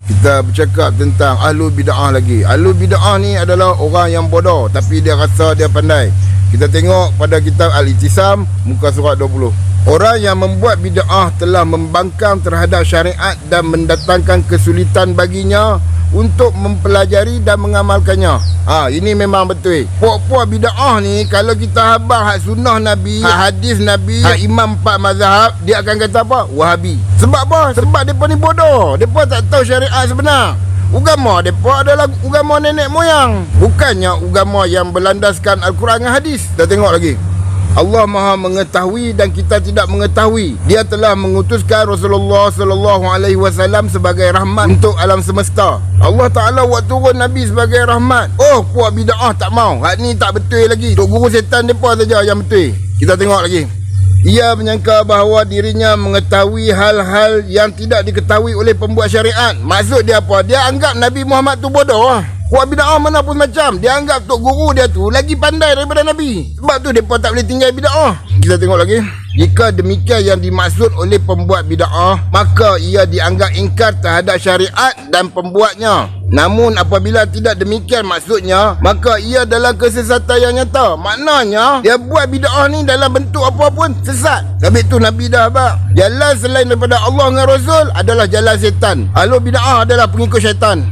Kita bercakap tentang ahlu bid'ah lagi. Ahlu bid'ah ni adalah orang yang bodoh tapi dia rasa dia pandai. Kita tengok pada kitab Al-Ittisam muka surat 20. Orang yang membuat bid'ah telah membangkang terhadap syariat dan mendatangkan kesulitan baginya untuk mempelajari dan mengamalkannya. Ini memang betul. Puak-puak bid'ah ni kalau kita habang hak sunnah Nabi, hak hadis Nabi, hak imam 4 mazhab, dia akan kata apa? Wahabi. Sebab apa? Sebab depa ni bodoh. Depa tak tahu syariat sebenar. Agama depa adalah agama nenek moyang, bukannya agama yang berlandaskan Al-Quran dan hadis. Kita tengok lagi. Allah Maha mengetahui dan kita tidak mengetahui. Dia telah mengutuskan Rasulullah sallallahu alaihi wasallam sebagai rahmat untuk alam semesta. Allah Taala buat turun Nabi sebagai rahmat. Puak bid'ah tak mau. Hak ni tak betul lagi. Tok guru setan depa saja yang betul. Kita tengok lagi. Ia menyangka bahawa dirinya mengetahui hal-hal yang tidak diketahui oleh pembuat syariat. Maksud dia apa? Dia anggap Nabi Muhammad tu bodoh. Puak bid'ah mana pun macam, dia anggap tok guru dia tu lagi pandai daripada Nabi. Sebab tu mereka tak boleh tinggal bid'ah. Kita tengok lagi. Jika demikian yang dimaksud oleh pembuat bid'ah, maka ia dianggap ingkar terhadap syariat dan pembuatnya. Namun apabila tidak demikian maksudnya, maka ia dalam kesesatan yang nyata. Maknanya dia buat bid'ah ni dalam bentuk apa pun sesat. Habis tu Nabi dah abang, jalan selain daripada Allah dan Rasul adalah jalan setan. Ahlu bid'ah adalah pengikut syaitan.